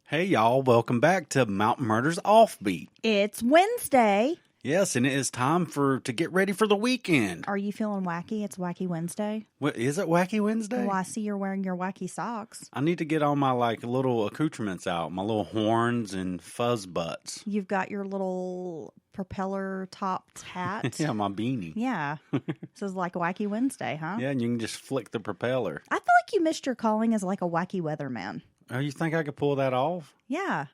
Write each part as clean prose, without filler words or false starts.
Hey y'all, welcome back to Mountain Murders Offbeat. It's Wednesday. Yes, and it is time to get ready for the weekend. Are you feeling wacky? It's Wacky Wednesday. What, is it Wacky Wednesday? Well, I see you're wearing your wacky socks. I need to get all my little accoutrements out, my little horns and fuzz butts. You've got your little propeller topped hat. Yeah, my beanie. Yeah. This is like Wacky Wednesday, huh? Yeah, and you can just flick the propeller. I feel like you missed your calling as like a wacky weatherman. Oh, you think I could pull that off? Yeah.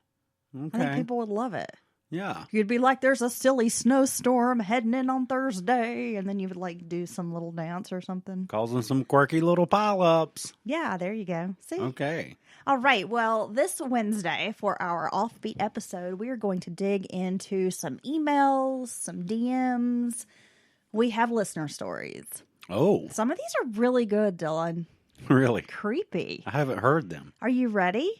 Okay. I think people would love it. Yeah. You'd be like, there's a silly snowstorm heading in on Thursday. And then you would like do some little dance or something. Causing some quirky little pile-ups. Yeah, there you go. See? Okay. All right. Well, this Wednesday for our Offbeat episode, we are going to dig into some emails, some DMs. We have listener stories. Oh. Some of these are really good, Dylan. Really? Creepy. I haven't heard them. Are you ready?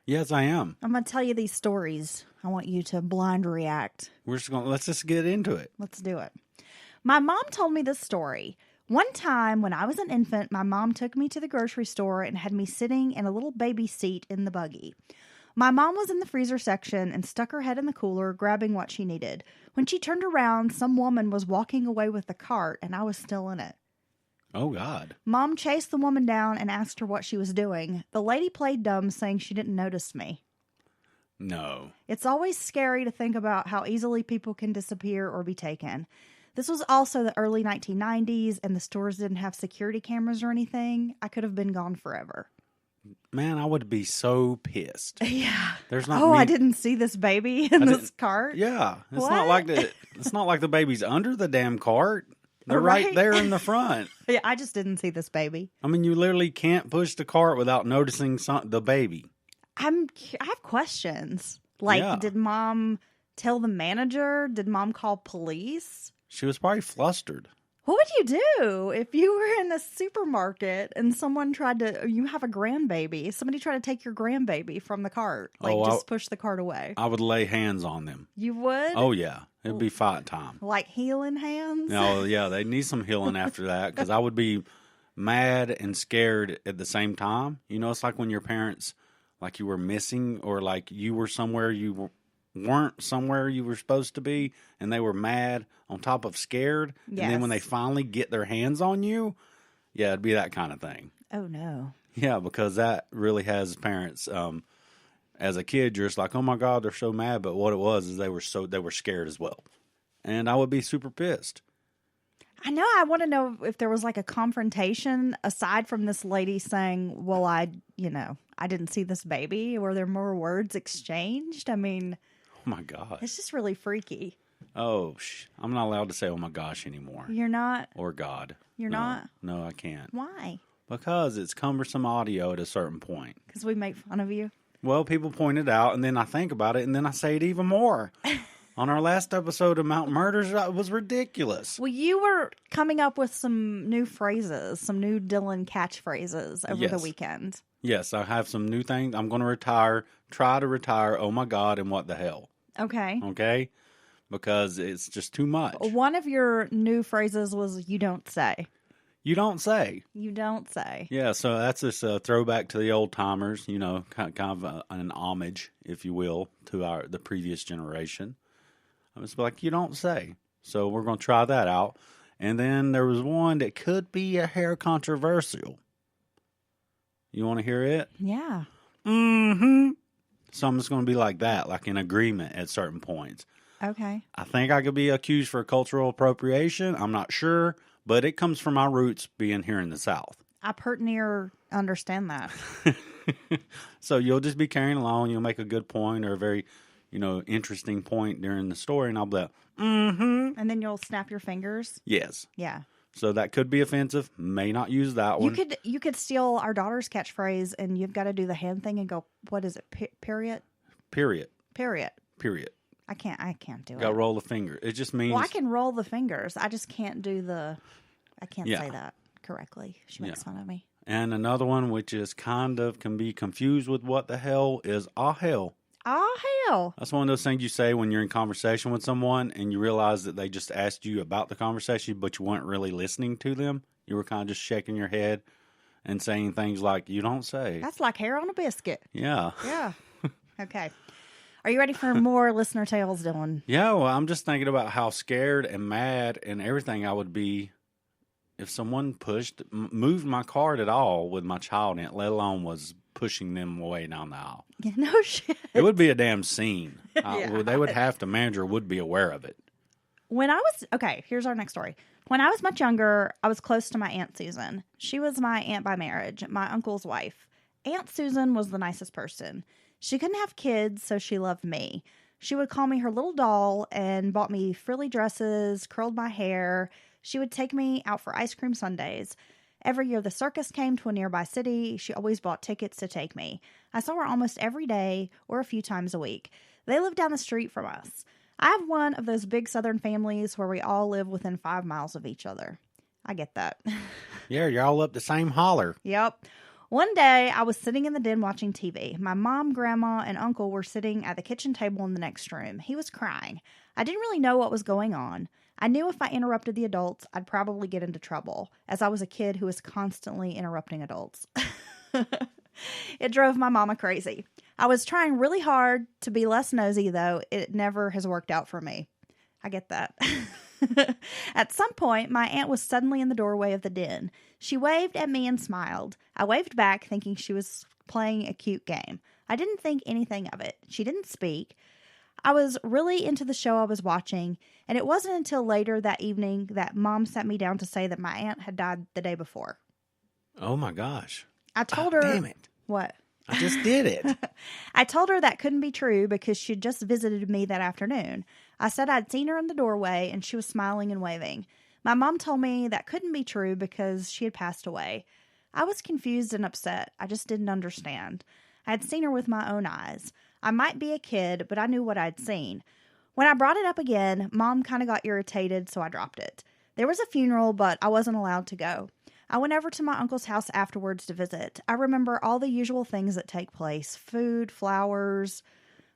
Yes, I am. I'm going to tell you these stories. I want you to blind react. Let's just get into it. Let's do it. My mom told me this story. One time when I was an infant, my mom took me to the grocery store and had me sitting in a little baby seat in the buggy. My mom was in the freezer section and stuck her head in the cooler, grabbing what she needed. When she turned around, some woman was walking away with the cart, and I was still in it. Oh, God. Mom chased the woman down and asked her what she was doing. The lady played dumb, saying she didn't notice me. No. It's always scary to think about how easily people can disappear or be taken. This was also the early 1990s, and the stores didn't have security cameras or anything. I could have been gone forever. Man, I would be so pissed. Yeah. There's not. I didn't see this baby in this cart. Yeah, it's What? not like it's not like the baby's under the damn cart. They're right Right. there in the front. Yeah, I just didn't see this baby. I mean, you literally can't push the cart without noticing the baby. I have questions. Like, Yeah. did mom tell the manager? Did mom call police? She was probably flustered. What would you do if you were in a supermarket and someone you have a grandbaby, somebody tried to take your grandbaby from the cart, just push the cart away? I would lay hands on them. You would? Oh, yeah. It'd be fight time. Like healing hands? Oh, yeah. They need some healing after that because I would be mad and scared at the same time. You know, it's like when your parents, like you were missing or like you were somewhere weren't somewhere you were supposed to be and they were mad on top of scared. Yes. And then when they finally get their hands on you, yeah, it'd be that kind of thing. Oh, no. Yeah, because that really has parents. As a kid, you're just like, oh my God, they're so mad. But what it was is they were scared as well. And I would be super pissed. I know. I want to know if there was like a confrontation aside from this lady saying, well, I didn't see this baby. Were there more words exchanged? I mean, Oh my God. it's just really freaky. Oh, I'm not allowed to say oh my gosh anymore. You're not? Or God. You're No. not? No, I can't. Why? Because it's cumbersome audio at a certain point. Because we make fun of you? Well, people point it out, and then I think about it, and then I say it even more. On our last episode of Mountain Murders, it was ridiculous. Well, you were coming up with some new phrases, some new Dylan catchphrases over the Yes. weekend. Yes, I have some new things. I'm going to try to retire, oh my God, and what the hell. Okay. Okay? Because it's just too much. One of your new phrases was, you don't say. You don't say. You don't say. Yeah, so that's this throwback to the old timers, you know, kind of an homage, if you will, to the previous generation. I was like, you don't say. So we're going to try that out. And then there was one that could be a hair controversial. You want to hear it? Yeah. Mm-hmm. Something's going to be like that, like in agreement at certain points. Okay. I think I could be accused for cultural appropriation. I'm not sure, but it comes from my roots being here in the South. I pert near understand that. So you'll just be carrying along. You'll make a good point or a very, interesting point during the story, and I'll be like, mm-hmm. And then you'll snap your fingers. Yes. Yeah. So that could be offensive. May not use that one. You could steal our daughter's catchphrase, and you've got to do the hand thing and go, what is it? Period? Period. Period. Period. I can't do Got to it. roll the finger. It just means. Well, I can roll the fingers. I just can't I can't Yeah. say that correctly. She makes fun of me. And another one, which is can be confused with what the hell, is ah hell. Oh, hell. That's one of those things you say when you're in conversation with someone and you realize that they just asked you about the conversation, but you weren't really listening to them. You were kind of just shaking your head and saying things like, you don't say. That's like hair on a biscuit. Yeah. Yeah. Okay. Are you ready for more listener tales, Dylan? Yeah, well, I'm just thinking about how scared and mad and everything I would be if someone moved my cart at all with my child in it, let alone was pushing them away down the aisle. Yeah, no shit. It would be a damn scene. Yeah. They would have to, manager would be aware of it. Okay, here's our next story. When I was much younger, I was close to my Aunt Susan. She was my aunt by marriage, my uncle's wife. Aunt Susan was the nicest person. She couldn't have kids, so she loved me. She would call me her little doll and bought me frilly dresses, curled my hair. She would take me out for ice cream sundaes. Every year the circus came to a nearby city, she always bought tickets to take me. I saw her almost every day or a few times a week. They lived down the street from us. I have one of those big southern families where we all live within 5 miles of each other. I get that. Yeah, you're all up the same holler. Yep. One day, I was sitting in the den watching TV. My mom, grandma, and uncle were sitting at the kitchen table in the next room. He was crying. I didn't really know what was going on. I knew if I interrupted the adults, I'd probably get into trouble, as I was a kid who was constantly interrupting adults. It drove my mama crazy. I was trying really hard to be less nosy, though. It never has worked out for me. I get that. At some point, my aunt was suddenly in the doorway of the den. She waved at me and smiled. I waved back, thinking she was playing a cute game. I didn't think anything of it. She didn't speak. I was really into the show I was watching, and it wasn't until later that evening that Mom sat me down to say that my aunt had died the day before. Oh, my gosh. I told her... Damn it. What? I just did it. I told her that couldn't be true because she'd just visited me that afternoon. I said I'd seen her in the doorway and she was smiling and waving. My mom told me that couldn't be true because she had passed away. I was confused and upset. I just didn't understand. I had seen her with my own eyes. I might be a kid, but I knew what I'd seen. When I brought it up again, Mom kind of got irritated, so I dropped it. There was a funeral, but I wasn't allowed to go. I went over to my uncle's house afterwards to visit. I remember all the usual things that take place. Food, flowers,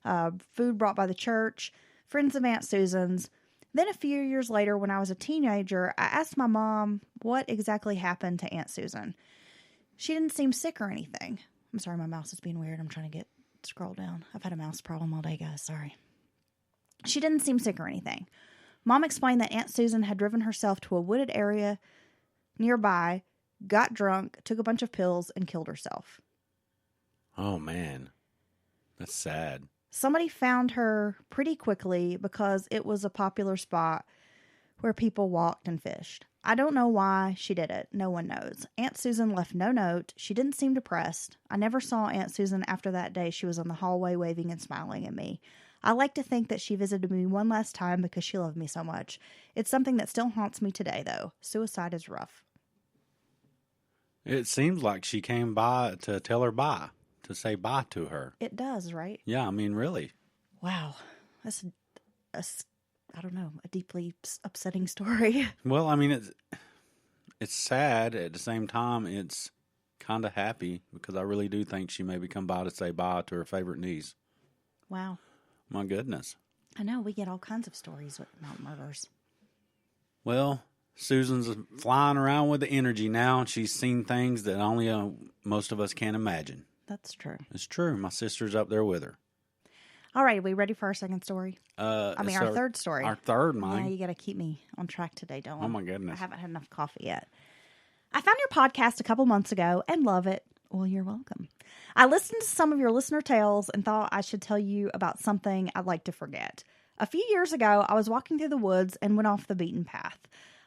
food brought by the church, friends of Aunt Susan's. Then a few years later, when I was a teenager, I asked my mom what exactly happened to Aunt Susan. She didn't seem sick or anything. I'm sorry, my mouse is being weird. I'm trying to scroll down. I've had a mouse problem all day, guys. Sorry. She didn't seem sick or anything. Mom explained that Aunt Susan had driven herself to a wooded area nearby, got drunk, took a bunch of pills, and killed herself. Oh, man. That's sad. Somebody found her pretty quickly because it was a popular spot where people walked and fished. I don't know why she did it. No one knows. Aunt Susan left no note. She didn't seem depressed. I never saw Aunt Susan after that day. She was in the hallway waving and smiling at me. I like to think that she visited me one last time because she loved me so much. It's something that still haunts me today, though. Suicide is rough. It seems like she came by to tell her bye, to say bye to her. It does, right? Yeah, I mean, really. Wow. That's I don't know, a deeply upsetting story. Well, I mean, it's sad. At the same time, it's kind of happy because I really do think she maybe come by to say bye to her favorite niece. Wow. My goodness. I know, we get all kinds of stories about murders. Well, Susan's flying around with the energy now, and she's seen things that only most of us can't imagine. That's true. It's true. My sister's up there with her. All right, are we ready for our second story? Our third story. Our third, mine. Yeah, you got to keep me on track today, Dylan. Oh, my goodness. I haven't had enough coffee yet. I found your podcast a couple months ago and love it. Well, you're welcome. I listened to some of your listener tales and thought I should tell you about something I'd like to forget. A few years ago, I was walking through the woods and went off the beaten path.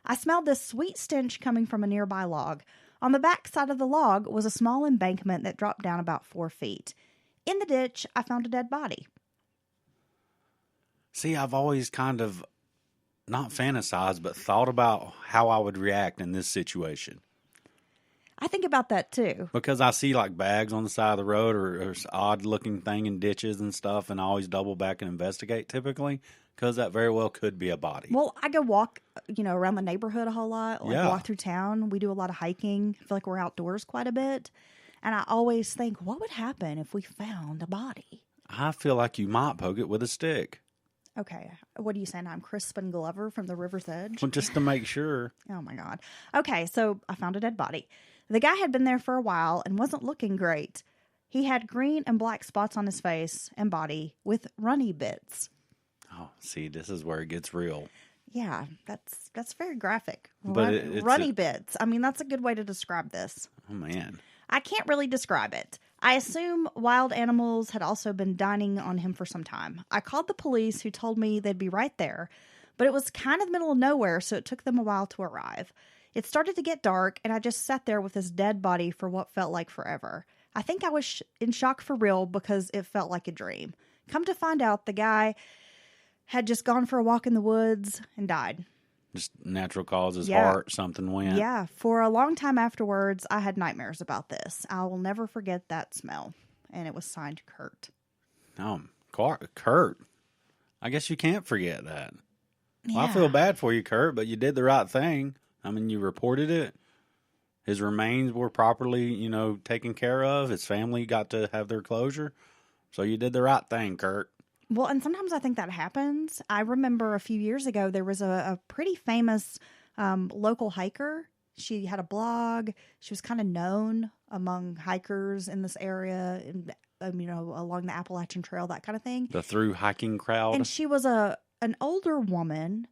I smelled this sweet stench coming from a nearby log. On the back side of the log was a small embankment that dropped down about 4 feet. In the ditch, I found a dead body. See, I've always kind of not fantasized, but thought about how I would react in this situation. I think about that too. Because I see like bags on the side of the road or odd looking thing in ditches and stuff, and I always double back and investigate typically because that very well could be a body. Well, I go walk, around the neighborhood a whole lot. Walk through town. We do a lot of hiking. I feel like we're outdoors quite a bit. And I always think, what would happen if we found a body? I feel like you might poke it with a stick. Okay. What are you saying? I'm Crispin Glover from the River's Edge? Well, just to make sure. Oh, my God. Okay, so I found a dead body. The guy had been there for a while and wasn't looking great. He had green and black spots on his face and body with runny bits. Oh, see, this is where it gets real. Yeah, that's very graphic. But Runny bits. I mean, that's a good way to describe this. Oh, man. I can't really describe it. I assume wild animals had also been dining on him for some time. I called the police, who told me they'd be right there, but it was kind of the middle of nowhere, so it took them a while to arrive. It started to get dark, and I just sat there with this dead body for what felt like forever. I think I was in shock for real because it felt like a dream. Come to find out, the guy had just gone for a walk in the woods and died. Just natural causes, Yeah. heart, something went. Yeah, for a long time afterwards, I had nightmares about this. I will never forget that smell. And it was signed Kurt. Kurt. I guess you can't forget that. Well, I Yeah. feel bad for you, Kurt, but you did the right thing. I mean, you reported it. His remains were properly, taken care of. His family got to have their closure. So you did the right thing, Kurt. Well, and sometimes I think that happens. I remember a few years ago, there was a pretty famous local hiker. She had a blog. She was kind of known among hikers in this area, and, along the Appalachian Trail, that kind of thing. The through hiking crowd. And she was an older woman,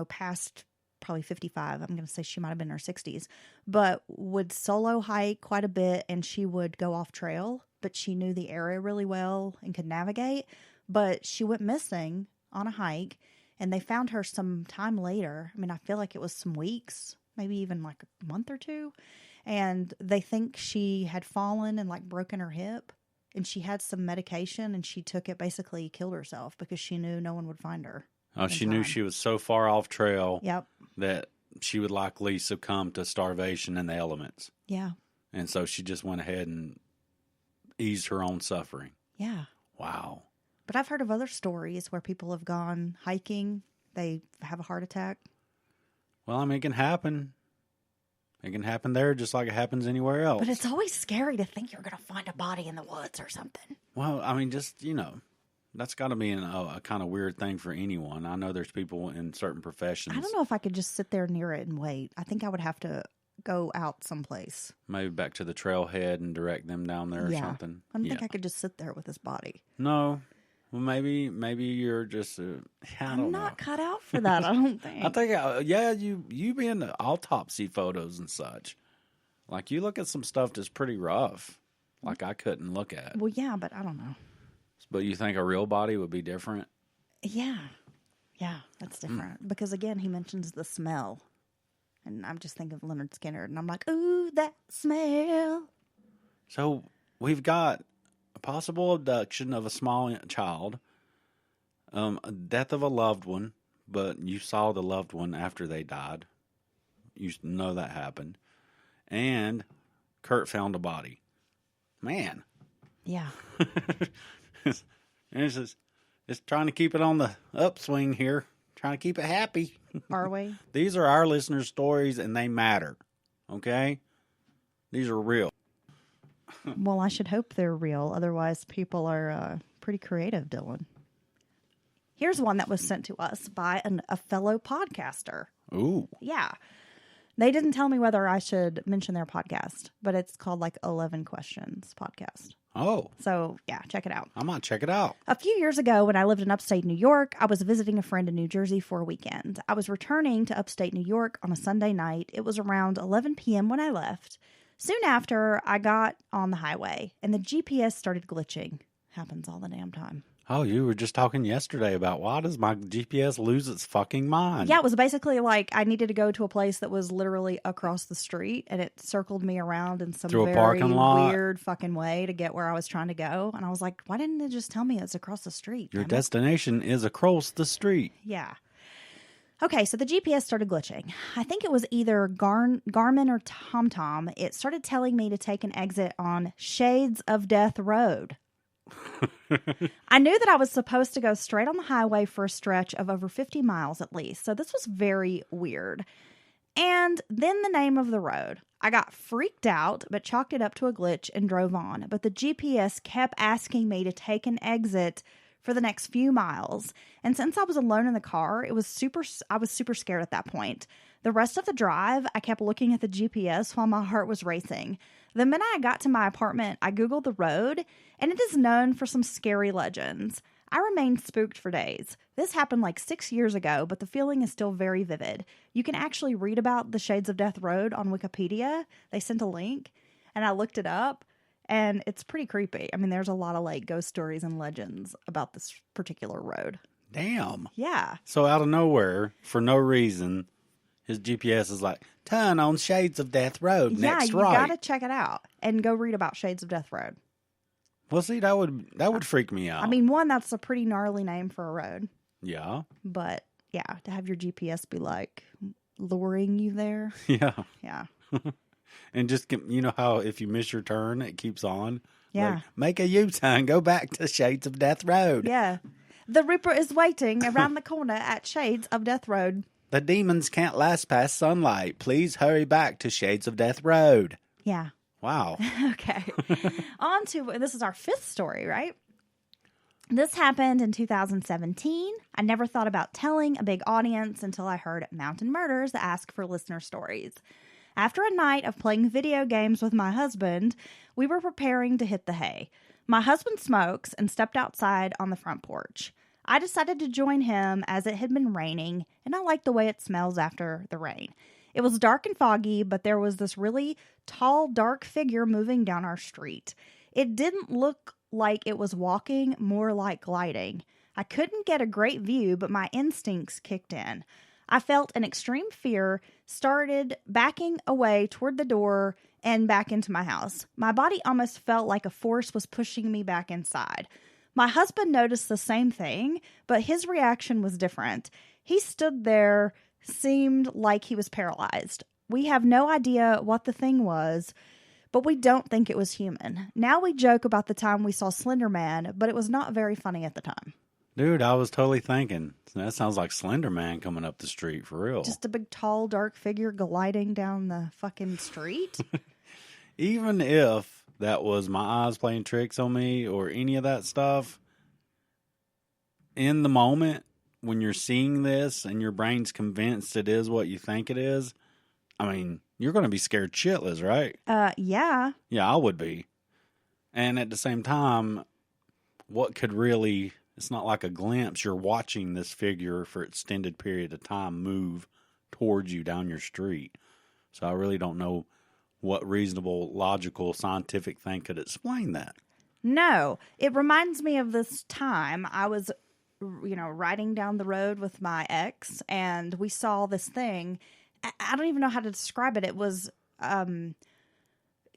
past probably 55. I'm going to say she might have been in her 60s, but would solo hike quite a bit, and she would go off trail, but she knew the area really well and could navigate. But she went missing on a hike, and they found her some time later. I mean, I feel like it was some weeks, maybe even like a month or two. And they think she had fallen and like broken her hip, and she had some medication, and she took it, basically killed herself because she knew no one would find her. Oh, she knew she was so far off trail Yep. that she would likely succumb to starvation and the elements. Yeah. And so she just went ahead and eased her own suffering. Yeah. Wow. But I've heard of other stories where people have gone hiking, they have a heart attack. Well, I mean, it can happen. It can happen there just like it happens anywhere else. But it's always scary to think you're going to find a body in the woods or something. Well, I mean, just, that's got to be a kind of weird thing for anyone. I know there's people in certain professions. I don't know if I could just sit there near it and wait. I think I would have to go out someplace. Maybe back to the trailhead and direct them down there or something. I don't think I could just sit there with his body. No. Well, maybe you're just. I'm not cut out for that. I don't think. I think, you be in the autopsy photos and such. Like you look at some stuff that's pretty rough. Like I couldn't look at. Well, yeah, but I don't know. But you think a real body would be different? Yeah, that's different because again, he mentions the smell, and I'm just thinking of Leonard Skinner, and I'm like, ooh, that smell. So we've got a possible abduction of a small child, a death of a loved one, but you saw the loved one after they died. You know that happened. And Kurt found a body. Man. Yeah. It's trying to keep it on the upswing here. Trying to keep it happy. Are we? These are our listeners' stories, and they matter. Okay? These are real. Well, I should hope they're real. Otherwise, people are pretty creative, Dylan. Here's one that was sent to us by a fellow podcaster. Ooh. Yeah. They didn't tell me whether I should mention their podcast, but it's called like 11 Questions Podcast. Oh. So, yeah, check it out. I might check it out. A few years ago, when I lived in upstate New York, I was visiting a friend in New Jersey for a weekend. I was returning to upstate New York on a Sunday night. It was around 11 p.m. when I left. Soon after, I got on the highway, and the GPS started glitching. Happens all the damn time. Oh, you were just talking yesterday about why does my GPS lose its fucking mind? Yeah, it was basically like I needed to go to a place that was literally across the street, and it circled me around in some Through a very parking lot. weird fucking way to get where I was trying to go. And I was like, why didn't it just tell me it's across the street? Your destination is across the street. Yeah. Okay, so the GPS started glitching. I think it was either Garmin or TomTom. It started telling me to take an exit on Shades of Death Road. I knew that I was supposed to go straight on the highway for a stretch of over 50 miles at least, so this was very weird. And then the name of the road. I got freaked out, but chalked it up to a glitch and drove on. But the GPS kept asking me to take an exit for the next few miles. And since I was alone in the car, I was super scared at that point. The rest of the drive, I kept looking at the GPS while my heart was racing. The minute I got to my apartment, I Googled the road, and it is known for some scary legends. I remained spooked for days. This happened like 6 years ago, but the feeling is still very vivid. You can actually read about the Shades of Death Road on Wikipedia. They sent a link, and I looked it up, and it's pretty creepy. I mean, there's a lot of like ghost stories and legends about this particular road. Damn. Yeah. So out of nowhere, for no reason, his GPS is like, turn on Shades of Death Road next right. Yeah, you gotta check it out and go read about Shades of Death Road. Well, see, that would freak me out. I mean, one, that's a pretty gnarly name for a road. Yeah. But, yeah, to have your GPS be, like, luring you there. Yeah. Yeah. And just, you know how if you miss your turn, it keeps on? Yeah. Like, make a U-turn, go back to Shades of Death Road. Yeah. The Ripper is waiting around the corner at Shades of Death Road. The demons can't last past sunlight. Please hurry back to Shades of Death Road. Yeah. Wow. Okay. On to, this is our fifth story, right? This happened in 2017. I never thought about telling a big audience until I heard Mountain Murders ask for listener stories. After a night of playing video games with my husband, we were preparing to hit the hay. My husband smokes and stepped outside on the front porch. I decided to join him as it had been raining, and I liked the way it smells after the rain. It was dark and foggy, but there was this really tall, dark figure moving down our street. It didn't look like it was walking, more like gliding. I couldn't get a great view, but my instincts kicked in. I felt an extreme fear, started backing away toward the door and back into my house. My body almost felt like a force was pushing me back inside. My husband noticed the same thing, but his reaction was different. He stood there, seemed like he was paralyzed. We have no idea what the thing was, but we don't think it was human. Now we joke about the time we saw Slenderman, but it was not very funny at the time. Dude, I was totally thinking, that sounds like Slenderman coming up the street, for real. Just a big, tall, dark figure gliding down the fucking street? Even if that was my eyes playing tricks on me or any of that stuff, in the moment, when you're seeing this and your brain's convinced it is what you think it is, I mean, you're going to be scared shitless, right? Yeah. Yeah, I would be. And at the same time, what could really, it's not like a glimpse. You're watching this figure for an extended period of time move towards you down your street. So I really don't know what reasonable, logical, scientific thing could explain that. No, it reminds me of this time I was, riding down the road with my ex, and we saw this thing. I don't even know how to describe it. It was kind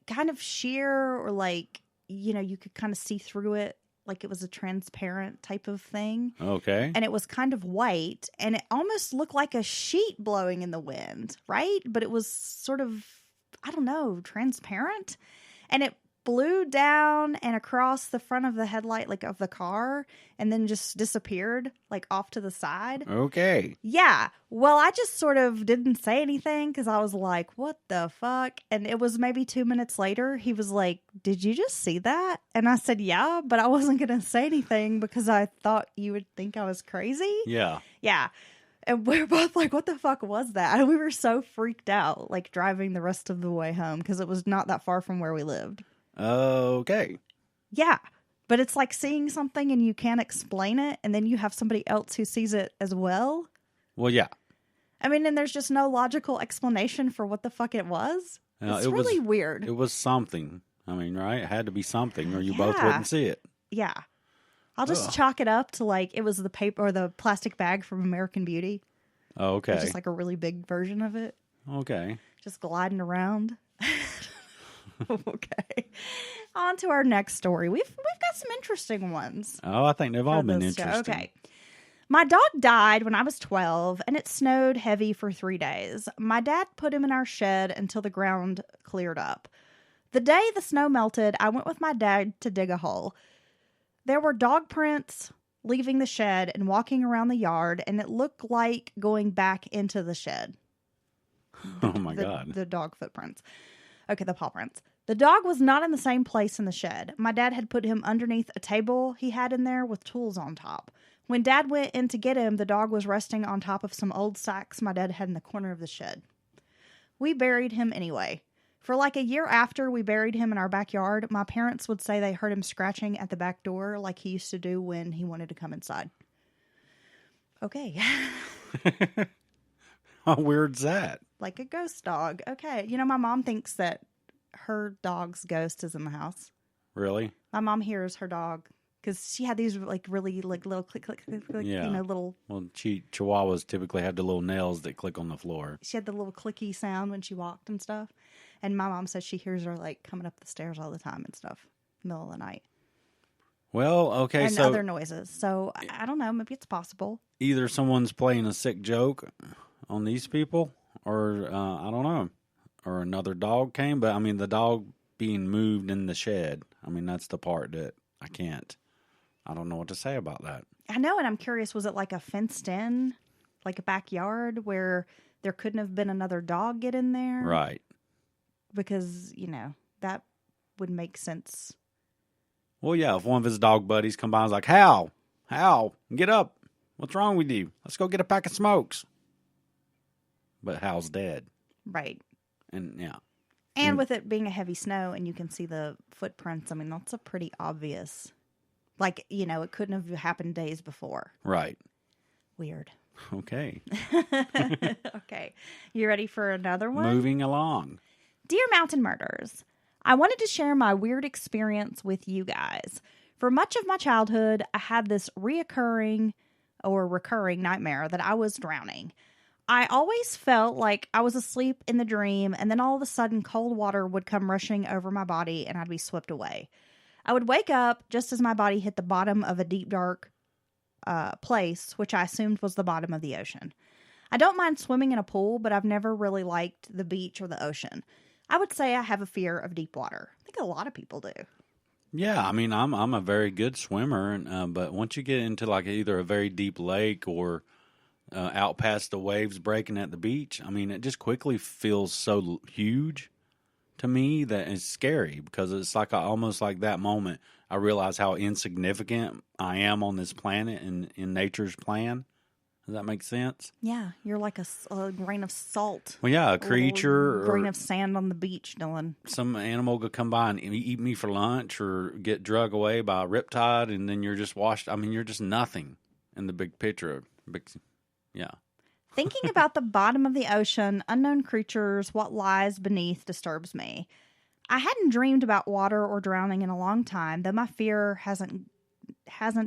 of sheer, or like, you could kind of see through it, like it was a transparent type of thing. Okay. And it was kind of white, and it almost looked like a sheet blowing in the wind, right? But it was sort of, I don't know, transparent. And it blew down and across the front of the headlight, like of the car, and then just disappeared, like off to the side. Okay. Yeah. Well, I just sort of didn't say anything because I was like, what the fuck? And it was maybe 2 minutes later, he was like, did you just see that? And I said, yeah, but I wasn't going to say anything because I thought you would think I was crazy. Yeah. Yeah. And we were both like, what the fuck was that? And we were so freaked out, like driving the rest of the way home because it was not that far from where we lived. Okay. Yeah. But it's like seeing something and you can't explain it, and then you have somebody else who sees it as well. Well, yeah. I mean, and there's just no logical explanation for what the fuck it was. It's really weird. It was something. I mean, right? It had to be something or you both wouldn't see it. Yeah. I'll just chalk it up to like it was the paper or the plastic bag from American Beauty. Oh, okay. It's just like a really big version of it. Okay. Just gliding around. Okay. On to our next story. We've got some interesting ones. Oh, I think they've all been interesting. Okay. My dog died when I was 12, and it snowed heavy for 3 days. My dad put him in our shed until the ground cleared up. The day the snow melted, I went with my dad to dig a hole. There were dog prints leaving the shed and walking around the yard, and it looked like going back into the shed. Oh, my God. The dog footprints. Okay, the paw prints. The dog was not in the same place in the shed. My dad had put him underneath a table he had in there with tools on top. When Dad went in to get him, the dog was resting on top of some old sacks my dad had in the corner of the shed. We buried him anyway. For like a year after we buried him in our backyard, my parents would say they heard him scratching at the back door like he used to do when he wanted to come inside. Okay. How weird's that? Like a ghost dog. Okay. You know, my mom thinks that her dog's ghost is in the house. Really? My mom hears her dog because she had these like really like little click, click, click, click, Yeah. you know, little. Well, Chihuahuas typically have the little nails that click on the floor. She had the little clicky sound when she walked and stuff. And my mom says she hears her like coming up the stairs all the time and stuff, middle of the night. Well, okay, And so other noises. So I don't know. Maybe it's possible. either someone's playing a sick joke on these people, or I don't know, or another dog came. But I mean, the dog being moved in the shed. I mean, that's the part that I don't know what to say about that. I know, and I'm curious, was it like a fenced in, like a backyard where there couldn't have been another dog get in there? Right. Because, you know, that would make sense. Well, yeah, if one of his dog buddies come by and is like, Hal, get up. What's wrong with you? Let's go get a pack of smokes. But Hal's dead. Right. And, yeah. And with it being a heavy snow and you can see the footprints, I mean, that's a pretty obvious. Like, you know, it couldn't have happened days before. Right. Weird. Okay. Okay. You ready for another one? Moving along. Dear Mountain Murders, I wanted to share my weird experience with you guys. For much of my childhood, I had this recurring nightmare that I was drowning. I always felt like I was asleep in the dream, and then all of a sudden cold water would come rushing over my body and I'd be swept away. I would wake up just as my body hit the bottom of a deep, dark place, which I assumed was the bottom of the ocean. I don't mind swimming in a pool, but I've never really liked the beach or the ocean. I would say I have a fear of deep water. I think a lot of people do. Yeah, I mean, I'm a very good swimmer, but once you get into like either a very deep lake or out past the waves breaking at the beach, I mean, it just quickly feels so huge to me that it's scary because it's like almost like that moment I realize how insignificant I am on this planet and in nature's plan. Does that make sense? Yeah, you're like a grain of salt. Well, yeah, a creature grain or of sand on the beach, Dylan. some animal could come by and eat me for lunch or get drug away by a riptide, and then you're just washed. I mean, you're just nothing in the big picture. Yeah. Thinking about the bottom of the ocean, unknown creatures, what lies beneath disturbs me. I hadn't dreamed about water or drowning in a long time, though my fear hasn't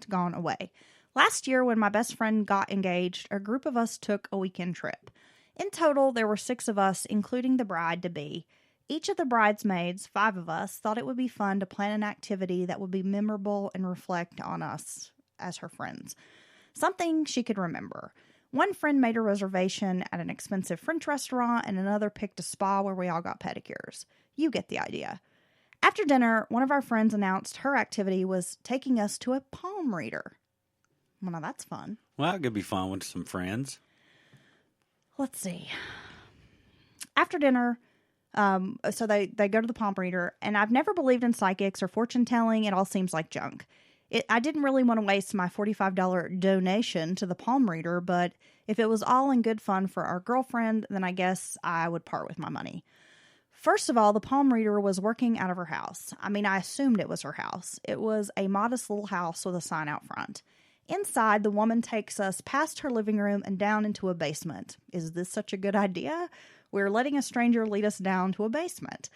gone away. Last year, when my best friend got engaged, a group of us took a weekend trip. In total, there were 6 of us, including the bride-to-be. Each of the bridesmaids, 5 of us, thought it would be fun to plan an activity that would be memorable and reflect on us as her friends. Something she could remember. One friend made a reservation at an expensive French restaurant, and another picked a spa where we all got pedicures. You get the idea. After dinner, one of our friends announced her activity was taking us to a palm reader. Well, now that's fun. Well, that could be fun with some friends. Let's see. After dinner, so they go to the palm reader, and I've never believed in psychics or fortune telling. It all seems like junk. I didn't really want to waste my $45 donation to the palm reader, but if it was all in good fun for our girlfriend, then I guess I would part with my money. First of all, the palm reader was working out of her house. I mean, I assumed it was her house. It was a modest little house with a sign out front. Inside, the woman takes us past her living room and down into a basement. Is this such a good idea? We're letting a stranger lead us down to a basement.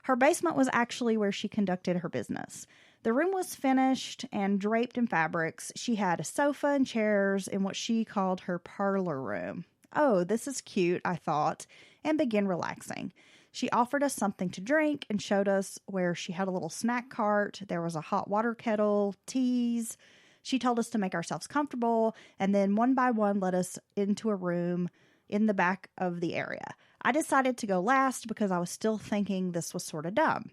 Her basement was actually where she conducted her business. The room was finished and draped in fabrics. She had a sofa and chairs in what she called her parlor room. Oh, this is cute, I thought, and began relaxing. She offered us something to drink and showed us where she had a little snack cart. There was a hot water kettle, teas. She told us to make ourselves comfortable, and then one by one led us into a room in the back of the area. I decided to go last because I was still thinking this was sort of dumb.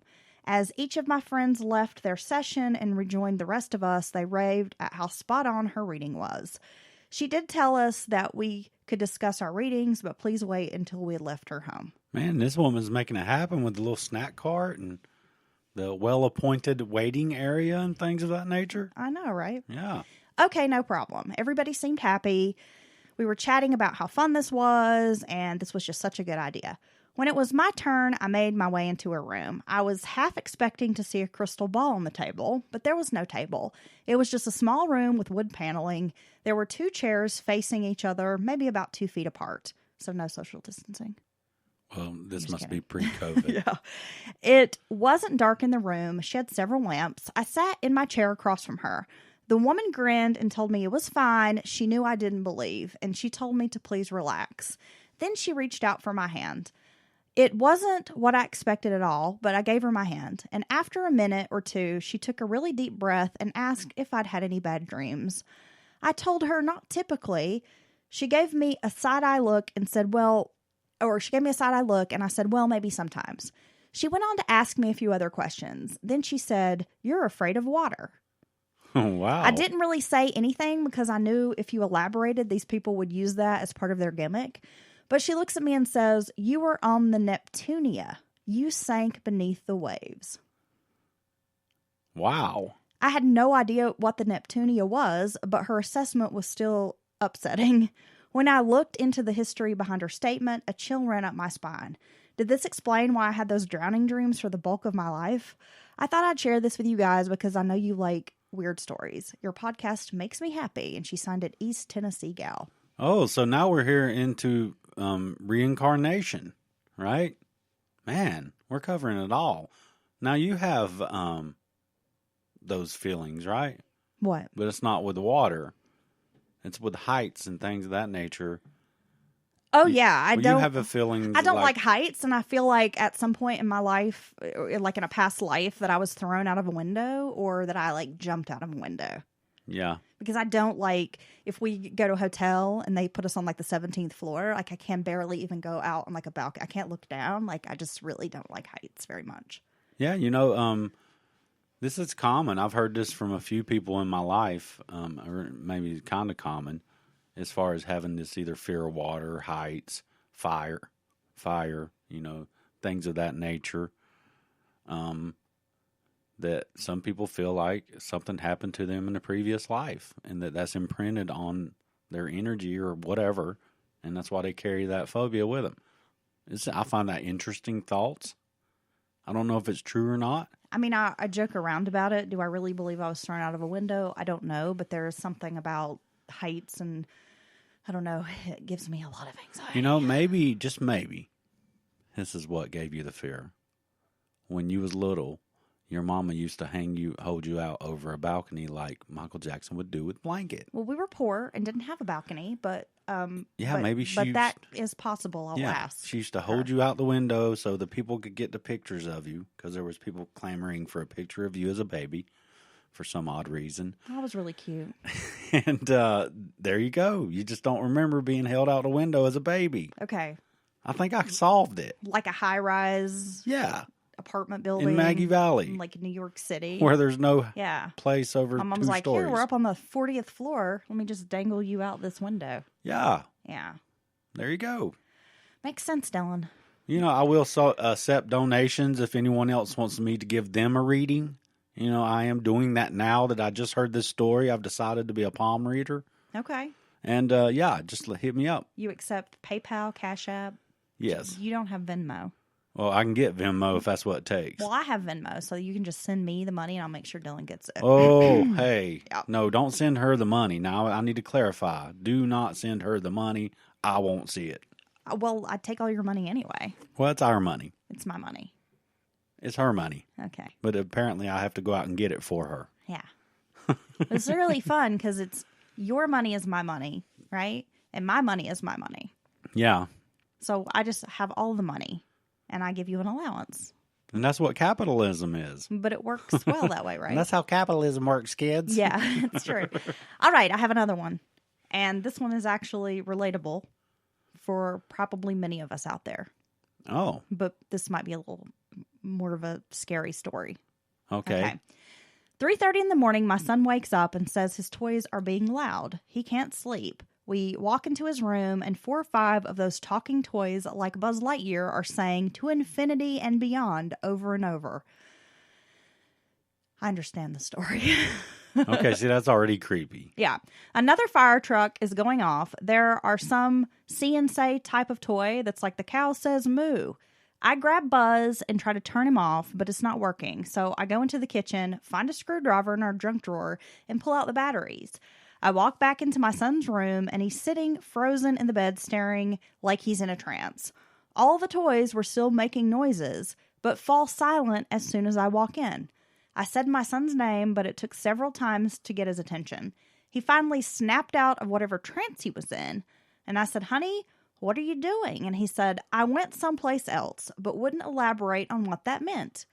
As each of my friends left their session and rejoined the rest of us, they raved at how spot on her reading was. She did tell us that we could discuss our readings, but please wait until we had left her home. Man, this woman's making it happen with the little snack cart and the well-appointed waiting area and things of that nature. I know, right? Yeah. Okay, no problem. Everybody seemed happy. We were chatting about how fun this was, and this was just such a good idea. When it was my turn, I made my way into her room. I was half expecting to see a crystal ball on the table, but there was no table. It was just a small room with wood paneling. There were 2 chairs facing each other, maybe about 2 feet apart. So no social distancing. Well, this Just must kidding. be pre-COVID. Yeah. It wasn't dark in the room. She had several lamps. I sat in my chair across from her. The woman grinned and told me it was fine. She knew I didn't believe, and she told me to please relax. Then she reached out for my hand. It wasn't what I expected at all, but I gave her my hand. And after a minute or 2, she took a really deep breath and asked if I'd had any bad dreams. I told her not typically. She gave me a side-eye look and said, she gave me a side-eye look, and I said, well, maybe sometimes. She went on to ask me a few other questions. Then she said, you're afraid of water. Oh, wow. I didn't really say anything because I knew if you elaborated, these people would use that as part of their gimmick. But she looks at me and says, you were on the Neptunia. You sank beneath the waves. Wow. I had no idea what the Neptunia was, but her assessment was still upsetting. When I looked into the history behind her statement, a chill ran up my spine. Did this explain why I had those drowning dreams for the bulk of my life? I thought I'd share this with you guys because I know you like weird stories. Your podcast makes me happy, and she signed it East Tennessee Gal. Oh, so now we're here into reincarnation, right? Man, we're covering it all. Now you have those feelings, right? What? But it's not with water. It's with heights and things of that nature. Oh, yeah. I don't You have a feeling. I don't like heights, and I feel like at some point in my life, like in a past life, that I was thrown out of a window or that I jumped out of a window. Yeah. Because I don't like, if we go to a hotel and they put us on the 17th floor, I can barely even go out on a balcony. I can't look down. I just really don't like heights very much. Yeah, this is common. I've heard this from a few people in my life, or maybe kind of common, as far as having this either fear of water, heights, fire, things of that nature. That some people feel like something happened to them in a previous life, and that's imprinted on their energy or whatever, and that's why they carry that phobia with them. I find that interesting thoughts. I don't know if it's true or not. I mean, I joke around about it. Do I really believe I was thrown out of a window? I don't know, but there's something about heights, and I don't know, it gives me a lot of anxiety. Maybe, just maybe, this is what gave you the fear. When you was little, your mama used to hold you out over a balcony like Michael Jackson would do with blanket. Well, we were poor and didn't have a balcony, but maybe she. But that is possible. I'll ask. She used to hold you out the window so the people could get the pictures of you, because there was people clamoring for a picture of you as a baby for some odd reason. That was really cute. And there you go. You just don't remember being held out the window as a baby. Okay. I think I solved it. Like a high-rise. Yeah. Apartment building in Maggie Valley, in New York City, where there's no place over. My mom was like, "Here, we're up on the 40th floor. Let me just dangle you out this window." Yeah, yeah. There you go. Makes sense, Dylan. I will accept donations if anyone else wants me to give them a reading. I am doing that now that I just heard this story. I've decided to be a palm reader. Okay. And just hit me up. You accept PayPal, Cash App? Yes. You don't have Venmo. Well, I can get Venmo if that's what it takes. Well, I have Venmo, so you can just send me the money and I'll make sure Dylan gets it. Oh, hey. Yep. No, don't send her the money. Now, I need to clarify. Do not send her the money. I won't see it. Well, I'd take all your money anyway. Well, it's our money. It's my money. It's her money. Okay. But apparently I have to go out and get it for her. Yeah. It's really fun because it's your money is my money, right? And my money is my money. Yeah. So I just have all the money. And I give you an allowance. And that's what capitalism is. But it works well that way, right? And that's how capitalism works, kids. Yeah, it's true. All right, I have another one. And this one is actually relatable for probably many of us out there. Oh. But this might be a little more of a scary story. Okay. 3:30 in the morning, my son wakes up and says his toys are being loud. He can't sleep. We walk into his room, and 4 or 5 of those talking toys, like Buzz Lightyear, are saying "to infinity and beyond" over and over. I understand the story. Okay, see, that's already creepy. Yeah. Another fire truck is going off. There are some see and say type of toy that's like the cow says moo. I grab Buzz and try to turn him off, but it's not working. So I go into the kitchen, find a screwdriver in our junk drawer, and pull out the batteries. I walk back into my son's room, and he's sitting frozen in the bed staring like he's in a trance. All the toys were still making noises, but fall silent as soon as I walk in. I said my son's name, but it took several times to get his attention. He finally snapped out of whatever trance he was in, and I said, "Honey, what are you doing?" And he said, "I went someplace else," but wouldn't elaborate on what that meant.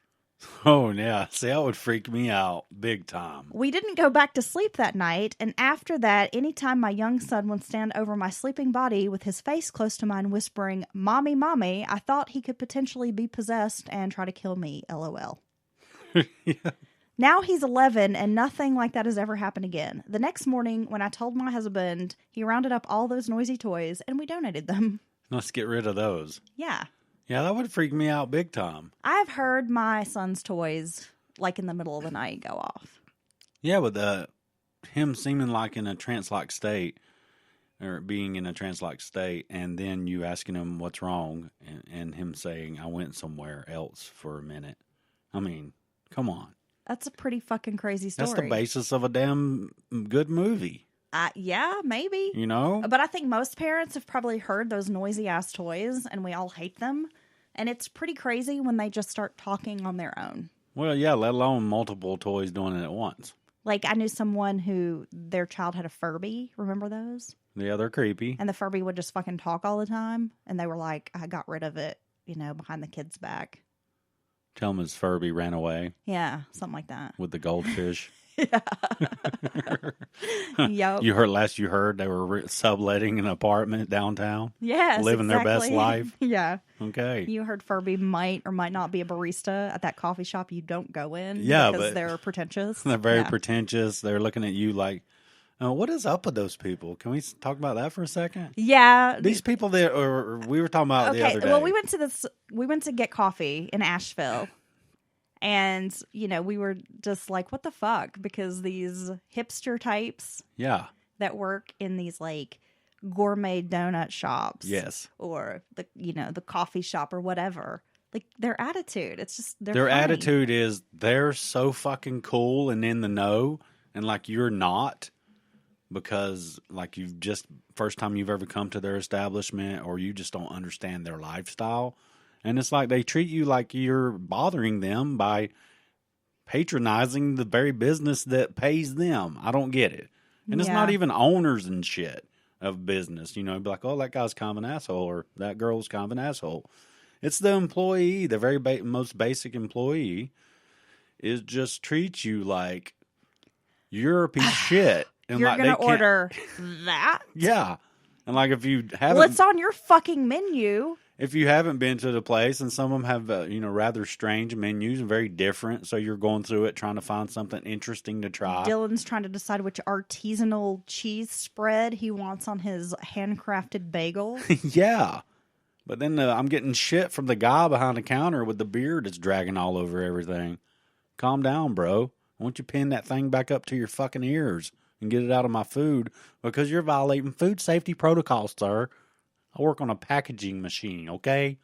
Oh, yeah. See, that would freak me out big time. We didn't go back to sleep that night, and after that, anytime my young son would stand over my sleeping body with his face close to mine whispering, "Mommy, Mommy," I thought he could potentially be possessed and try to kill me, LOL. Yeah. Now he's 11, and nothing like that has ever happened again. The next morning, when I told my husband, he rounded up all those noisy toys, and we donated them. Let's get rid of those. Yeah. Yeah, that would freak me out big time. I've heard my son's toys, like in the middle of the night, go off. Yeah, with him seeming like in a trance-like state, or being in a trance-like state, and then you asking him what's wrong, and him saying, "I went somewhere else for a minute." I mean, come on. That's a pretty fucking crazy story. That's the basis of a damn good movie. Yeah, maybe. You know? But I think most parents have probably heard those noisy ass toys, and we all hate them. And it's pretty crazy when they just start talking on their own. Well, yeah, let alone multiple toys doing it at once. Like, I knew someone who their child had a Furby. Remember those? Yeah, they're creepy. And the Furby would just fucking talk all the time. And they were like, I got rid of it, behind the kid's back. Tell him his Furby ran away. Yeah, something like that. With the goldfish. Yeah. Yep. You heard they were subletting an apartment downtown? Yes, living exactly. their best life? Yeah. Okay. You heard Furby might or might not be a barista at that coffee shop you don't go in. Yeah, because but they're pretentious. They're very pretentious. They're looking at you like, what is up with those people? Can we talk about that for a second? Yeah. These people that we were talking about the other day. Well, we went to get coffee in Asheville. And, we were just like, what the fuck? Because these hipster types that work in these like gourmet donut shops. Yes. Or the coffee shop or whatever. Like their attitude. It's just their funny. Attitude is they're so fucking cool and in the know, and like you're not, because like you've just first time you've ever come to their establishment, or you just don't understand their lifestyle. And it's like they treat you like you're bothering them by patronizing the very business that pays them. I don't get it. And it's not even owners and shit of business. Be like, oh, that guy's kind of an asshole, or that girl's kind of an asshole. It's the employee, the very most basic employee, is just treats you like you're a piece of shit. And you're like going to order that? Yeah. And like if you haven't... Well, it's on your fucking menu. If you haven't been to the place, and some of them have, rather strange menus and very different, so you're going through it trying to find something interesting to try. Dylan's trying to decide which artisanal cheese spread he wants on his handcrafted bagel. Yeah. But then I'm getting shit from the guy behind the counter with the beard that's dragging all over everything. Calm down, bro. Why don't you pin that thing back up to your fucking ears and get it out of my food? Because you're violating food safety protocols, sir. I work on a packaging machine, okay?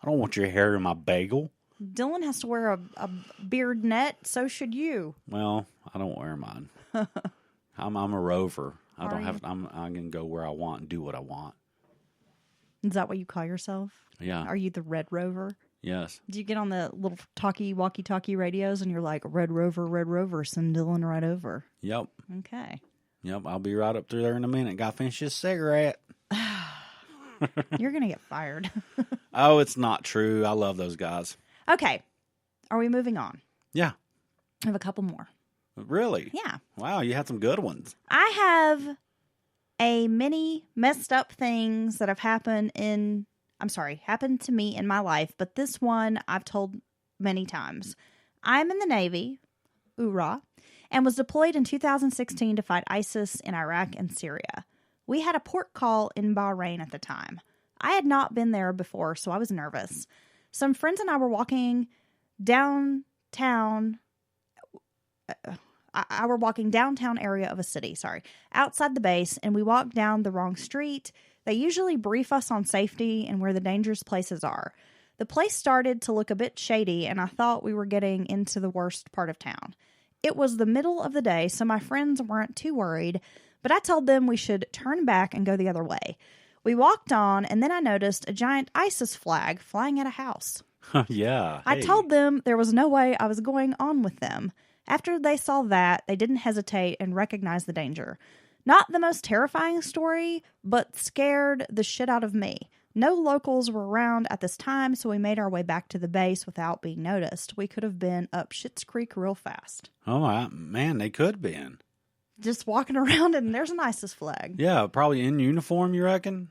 I don't want your hair in my bagel. Dylan has to wear a beard net. So should you. Well, I don't wear mine. I'm a rover. I can go where I want and do what I want. Is that what you call yourself? Yeah. Are you the Red Rover? Yes. Do you get on the little walkie-talkie radios and you're like, Red Rover, send Dylan right over? Yep. Okay. Yep, I'll be right up through there in a minute. Got to finish this cigarette. You're going to get fired. Oh, it's not true. I love those guys. Okay. Are we moving on? Yeah. I have a couple more. Really? Yeah. Wow, you had some good ones. I have a many messed up things that have happened to me in my life, but this one I've told many times. I'm in the Navy, hoorah, and was deployed in 2016 to fight ISIS in Iraq and Syria. We had a port call in Bahrain at the time. I had not been there before, so I was nervous. Some friends and I were walking downtown I were walking downtown area of a city, outside the base, and we walked down the wrong street. They usually brief us on safety and where the dangerous places are. The place started to look a bit shady, and I thought we were getting into the worst part of town. It was the middle of the day, so my friends weren't too worried, but I told them we should turn back and go the other way. We walked on, and then I noticed a giant ISIS flag flying at a house. Yeah. I hey. told them there was no way I was going on with them. After they saw that, they didn't hesitate and recognized the danger. Not the most terrifying story, but scared the shit out of me. No locals were around at this time, so we made our way back to the base without being noticed. We could have been up Schitt's Creek real fast. Oh, man, they could have been. Just walking around and there's an ISIS flag. Yeah, probably in uniform, you reckon?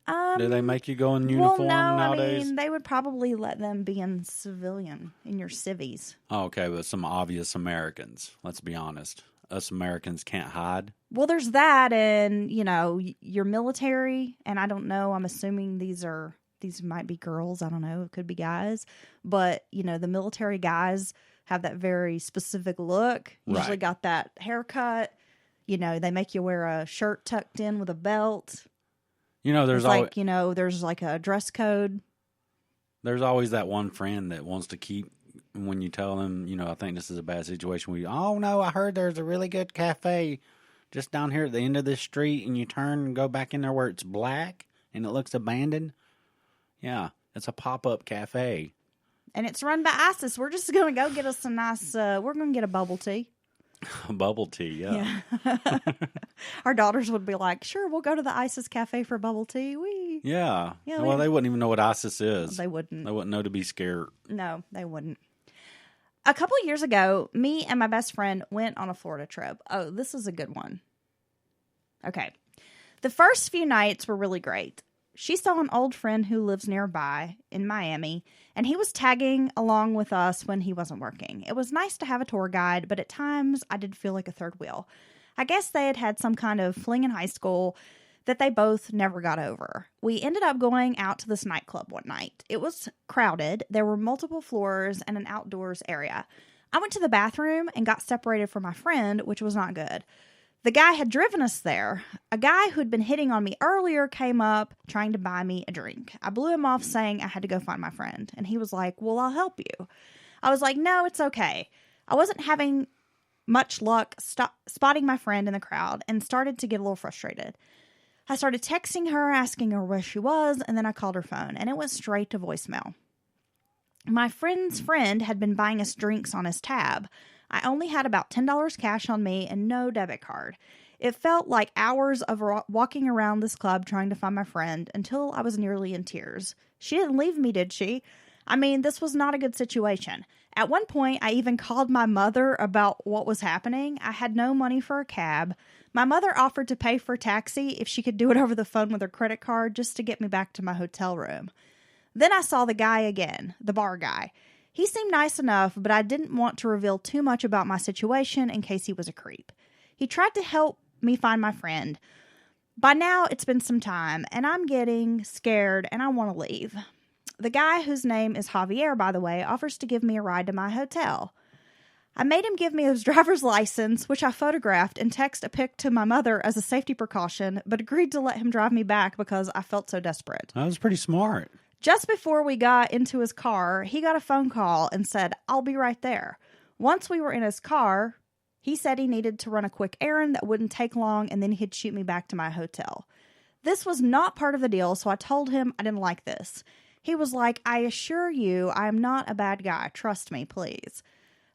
Do they make you go in uniform nowadays? I mean, they would probably let them be in your civvies. Oh, okay, but some obvious Americans. Let's be honest. Us Americans can't hide. Well, there's that, and, your military, and I don't know, I'm assuming these might be girls, I don't know, it could be guys, but, the military guys have that very specific look, usually got that haircut, they make you wear a shirt tucked in with a belt. There's there's like a dress code. There's always that one friend that wants to keep, when you tell them, I think this is a bad situation, oh no, I heard there's a really good cafe just down here at the end of this street, and you turn and go back in there where it's black and it looks abandoned. Yeah, it's a pop-up cafe. And it's run by ISIS. We're just going to go get us a nice, we're going to get a bubble tea. Bubble tea, yeah. Our daughters would be like, sure, we'll go to the ISIS cafe for bubble tea. Yeah. Well, they wouldn't even know what ISIS is. They wouldn't. They wouldn't know to be scared. No, they wouldn't. A couple of years ago, me and my best friend went on a Florida trip. Oh, this is a good one. Okay. The first few nights were really great. She saw an old friend who lives nearby in Miami, and he was tagging along with us when he wasn't working. It was nice to have a tour guide, but at times I did feel like a third wheel. I guess they had had some kind of fling in high school that they both never got over. We ended up going out to this nightclub one night. It was crowded. There were multiple floors and an outdoors area. I went to the bathroom and got separated from my friend, which was not good. The guy had driven us there. A guy who'd been hitting on me earlier came up trying to buy me a drink. I blew him off saying I had to go find my friend. And he was like, well, I'll help you. I was like, no, it's okay. I wasn't having much luck spotting my friend in the crowd and started to get a little frustrated. I started texting her, asking her where she was, and then I called her phone, and it went straight to voicemail. My friend's friend had been buying us drinks on his tab. I only had about $10 cash on me and no debit card. It felt like hours of walking around this club trying to find my friend until I was nearly in tears. She didn't leave me, did she? I mean, this was not a good situation. At one point, I even called my mother about what was happening. I had no money for a cab. My mother offered to pay for a taxi if she could do it over the phone with her credit card just to get me back to my hotel room. Then I saw the guy again, the bar guy. He seemed nice enough, but I didn't want to reveal too much about my situation in case he was a creep. He tried to help me find my friend. By now, it's been some time, and I'm getting scared, and I want to leave. The guy, whose name is Javier, by the way, offers to give me a ride to my hotel. I made him give me his driver's license, which I photographed and texted a pic to my mother as a safety precaution, but agreed to let him drive me back because I felt so desperate. That was pretty smart. Just before we got into his car, he got a phone call and said, I'll be right there. Once we were in his car, he said he needed to run a quick errand that wouldn't take long, and then he'd shoot me back to my hotel. This was not part of the deal, so I told him I didn't like this. He was like, I assure you, I am not a bad guy. Trust me, please.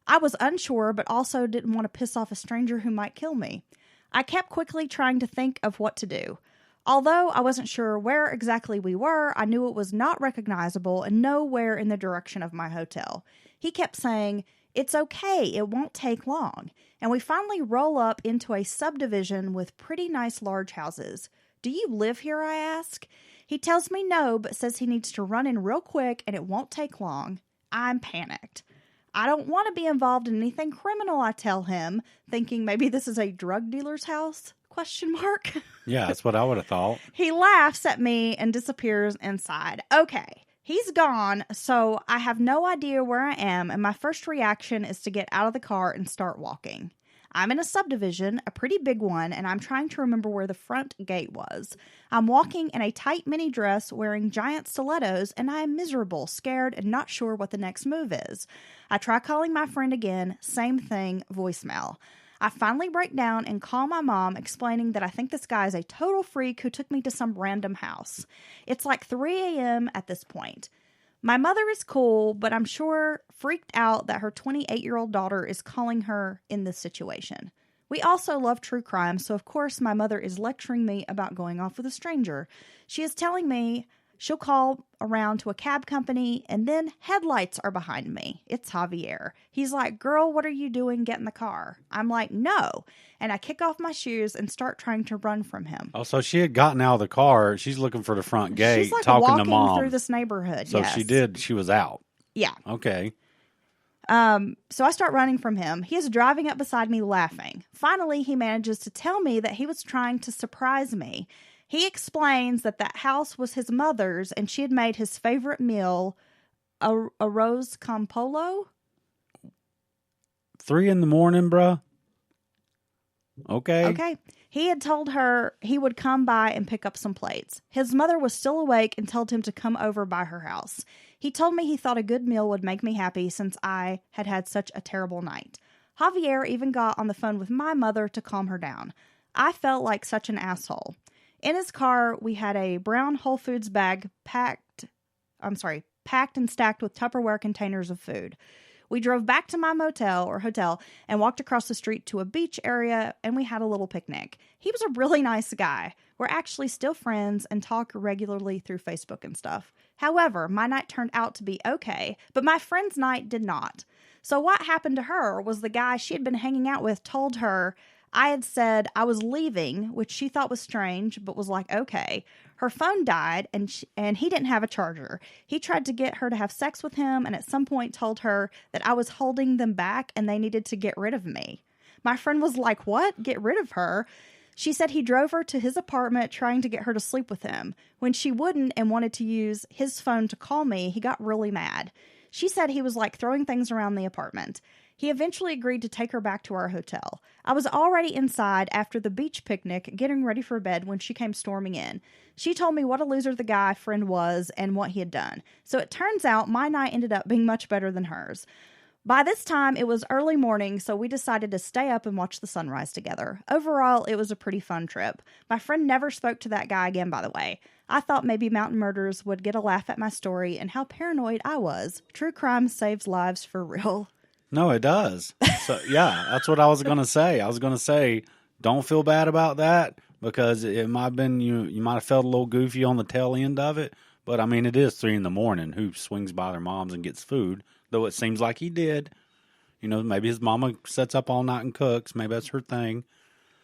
I was unsure, but also didn't want to piss off a stranger who might kill me. I kept quickly trying to think of what to do. Although I wasn't sure where exactly we were, I knew it was not recognizable and nowhere in the direction of my hotel. He kept saying, it's okay, it won't take long. And we finally roll up into a subdivision with pretty nice large houses. Do you live here, I ask? He tells me no, but says he needs to run in real quick and it won't take long. I'm panicked. I don't want to be involved in anything criminal, I tell him, thinking maybe this is a drug dealer's house? ? Yeah, that's what I would have thought. He laughs at me and disappears inside. Okay, He's gone, so I have no idea where I am, and my first reaction is to get out of the car and start walking. I'm in a subdivision, a pretty big one, and I'm trying to remember where the front gate was. I'm walking in a tight mini dress wearing giant stilettos, and I am miserable, scared, and not sure what the next move is. I try calling my friend again, same thing, voicemail. I finally break down and call my mom, explaining that I think this guy is a total freak who took me to some random house. It's like 3 a.m. at this point. My mother is cool, but I'm sure freaked out that her 28-year-old daughter is calling her in this situation. We also love true crime, so of course my mother is lecturing me about going off with a stranger. She is telling me she'll call around to a cab company, and then headlights are behind me. It's Javier. He's like, girl, what are you doing? Get in the car. I'm like, no. And I kick off my shoes and start trying to run from him. Oh, so she had gotten out of the car. She's looking for the front gate, She's like talking walking to mom. through this neighborhood. So yes. she did. She was out. Yeah. Okay. So I start running from him. He is driving up beside me laughing. Finally, he manages to tell me that he was trying to surprise me. He explains that house was his mother's and she had made his favorite meal, arroz con pollo. 3 a.m, bruh. Okay. Okay. He had told her he would come by and pick up some plates. His mother was still awake and told him to come over by her house. He told me he thought a good meal would make me happy since I had had such a terrible night. Javier even got on the phone with my mother to calm her down. I felt like such an asshole. In his car, we had a brown Whole Foods bag packed and stacked with Tupperware containers of food. We drove back to my hotel and walked across the street to a beach area, and we had a little picnic. He was a really nice guy. We're actually still friends and talk regularly through Facebook and stuff. However, my night turned out to be okay, but my friend's night did not. So what happened to her was the guy she had been hanging out with told her I had said I was leaving, which she thought was strange, but was like, okay. Her phone died, and he didn't have a charger. He tried to get her to have sex with him, and at some point told her that I was holding them back and they needed to get rid of me. My friend was like, what? Get rid of her? She said he drove her to his apartment trying to get her to sleep with him. When she wouldn't and wanted to use his phone to call me, he got really mad. She said he was like throwing things around the apartment. He eventually agreed to take her back to our hotel. I was already inside after the beach picnic, getting ready for bed when she came storming in. She told me what a loser the guy friend was and what he had done. So it turns out my night ended up being much better than hers. By this time, it was early morning, so we decided to stay up and watch the sunrise together. Overall, it was a pretty fun trip. My friend never spoke to that guy again, by the way. I thought maybe mountain murders would get a laugh at my story and how paranoid I was. True crime saves lives for real. No, it does. So, yeah, that's what I was going to say. I was going to say, don't feel bad about that because it might have been, you might have felt a little goofy on the tail end of it. But, I mean, it is 3 a.m. Who swings by their mom's and gets food? Though it seems like he did. Maybe his mama sets up all night and cooks. Maybe that's her thing.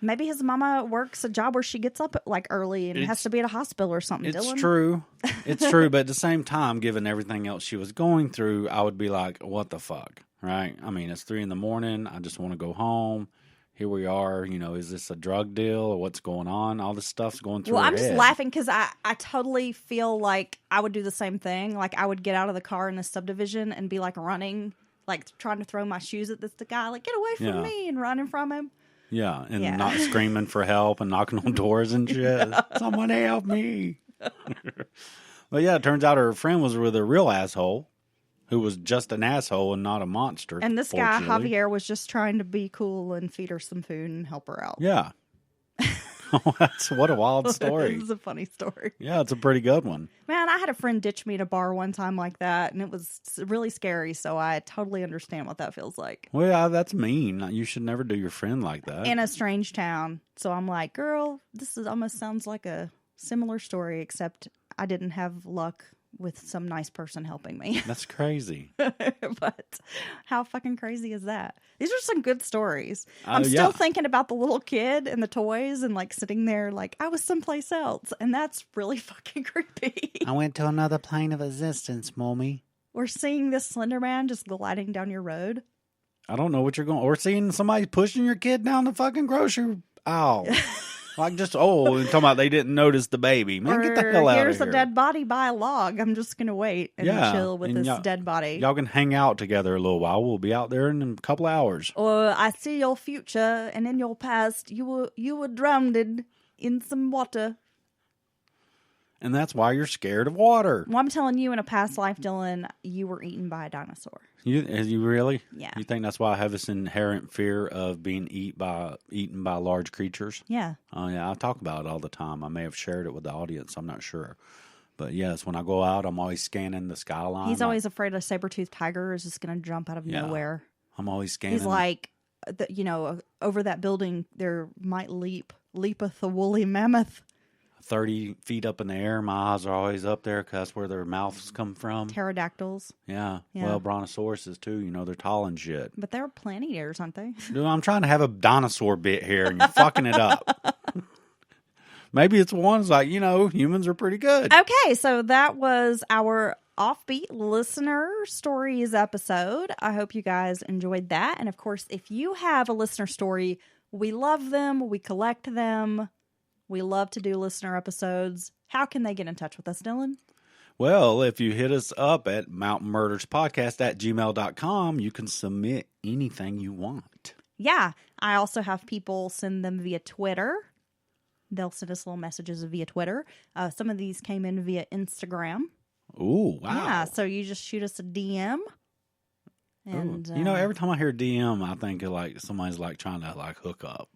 Maybe his mama works a job where she gets up like early and has to be at a hospital or something. It's Dylan. true. It's true. But at the same time, given everything else she was going through, I would be like, what the fuck? Right? I mean, it's 3 a.m. I just want to go home. Here we are. Is this a drug deal or what's going on? All this stuff's going through her I'm head. just laughing because I totally feel like I would do the same thing. Like I would get out of the car in the subdivision and be like running, like trying to throw my shoes at this guy, like get away from me and running from him. Yeah, and not screaming for help and knocking on doors and shit. Someone help me. But yeah, it turns out her friend was with a real asshole who was just an asshole and not a monster. And this guy, Javier, was just trying to be cool and feed her some food and help her out. Yeah. What a wild story. It's a funny story. Yeah, it's a pretty good one. Man, I had a friend ditch me at a bar one time like that, and it was really scary, so I totally understand what that feels like. Well, yeah, that's mean. You should never do your friend like that. In a strange town. So I'm like, girl, this almost sounds like a similar story, except I didn't have luck with some nice person helping me. That's crazy. But how fucking crazy is that? These are some good stories. I'm still thinking about the little kid and the toys and like sitting there like I was someplace else. And that's really fucking creepy. I went to another plane of existence, mommy. Or seeing this slenderman just gliding down your road. I don't know what you're going. Or seeing somebody pushing your kid down the fucking grocery aisle. Like just, and talking about they didn't notice the baby. Man, get the hell out of here. Here's a dead body by a log. I'm just going to wait and chill with this dead body. Y'all can hang out together a little while. We'll be out there in a couple of hours. Or I see your future, and in your past, you were drowned in some water. And that's why you're scared of water. Well, I'm telling you, in a past life, Dylan, you were eaten by a dinosaur. You really? Yeah. You think that's why I have this inherent fear of being eaten by large creatures? Yeah. Oh, yeah. I talk about it all the time. I may have shared it with the audience. I'm not sure. But yes, when I go out, I'm always scanning the skyline. He's always afraid a saber-toothed tiger is just going to jump out of nowhere. I'm always scanning. He's like, over that building, there might leapeth a woolly mammoth. 30 feet up in the air. My eyes are always up there because that's where their mouths come from. Pterodactyls. Yeah. Well, brontosauruses too. They're tall and shit. But they're plant eaters, aren't they? Dude, I'm trying to have a dinosaur bit here and you're fucking it up. Maybe it's ones like, humans are pretty good. Okay, so that was our Offbeat listener stories episode. I hope you guys enjoyed that. And of course, if you have a listener story, we love them. We collect them. We love to do listener episodes. How can they get in touch with us, Dylan? Well, if you hit us up at mountainmurderspodcast@gmail.com, you can submit anything you want. Yeah. I also have people send them via Twitter. They'll send us little messages via Twitter. Some of these came in via Instagram. Ooh, wow. Yeah, so you just shoot us a DM. And every time I hear DM, I think of somebody's trying to hook up.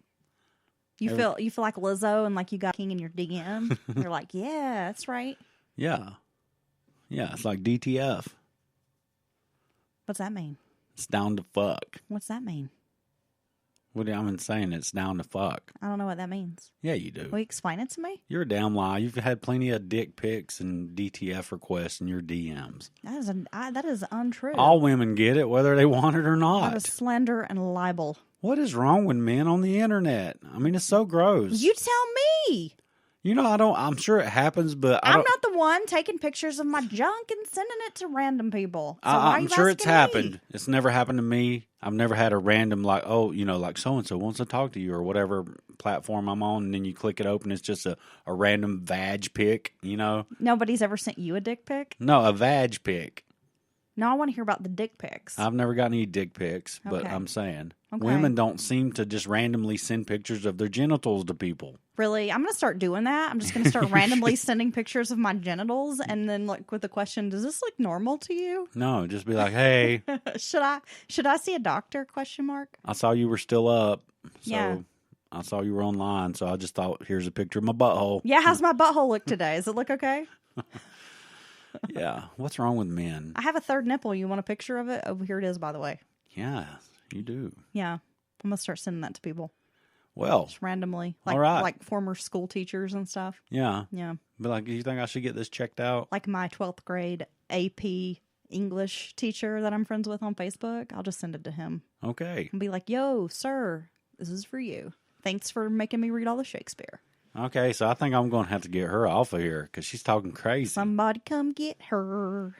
You feel like Lizzo and you got King in your DM. You're like, yeah, that's right. Yeah. Yeah, it's like DTF. What's that mean? It's down to fuck. What's that mean? I'm saying it's down to fuck. I don't know what that means. Yeah, you do. Will you explain it to me? You're a damn lie. You've had plenty of dick pics and DTF requests in your DMs. That is untrue. All women get it, whether they want it or not. That is slander and libel. What is wrong with men on the internet? I mean, it's so gross. You tell me. I'm sure it happens, but I'm not the one taking pictures of my junk and sending it to random people. So I'm sure it's happened. It's never happened to me. I've never had a random so-and-so wants to talk to you or whatever platform I'm on, and then you click it open. It's just a random vag pic, Nobody's ever sent you a dick pic? No, a vag pic. No, I want to hear about the dick pics. I've never got any dick pics, but I'm saying women don't seem to just randomly send pictures of their genitals to people. Really? I'm going to start doing that. I'm just going to start randomly sending pictures of my genitals and then with the question, does this look normal to you? No, just be like, hey. Should I see a doctor? ? I saw you were still up. So yeah. I saw you were online, so I just thought, here's a picture of my butthole. Yeah, how's my butthole look today? Does it look okay? Yeah. What's wrong with men? I have a third nipple. You want a picture of it? Oh, here it is, by the way. Yeah, you do. Yeah. I'm going to start sending that to people. Well. Just randomly. All right. Like former school teachers and stuff. Yeah. Yeah. But do you think I should get this checked out? Like my 12th grade AP English teacher that I'm friends with on Facebook. I'll just send it to him. Okay. And be like, yo, sir, this is for you. Thanks for making me read all the Shakespeare. Okay, so I think I'm going to have to get her off of here because she's talking crazy. Somebody come get her.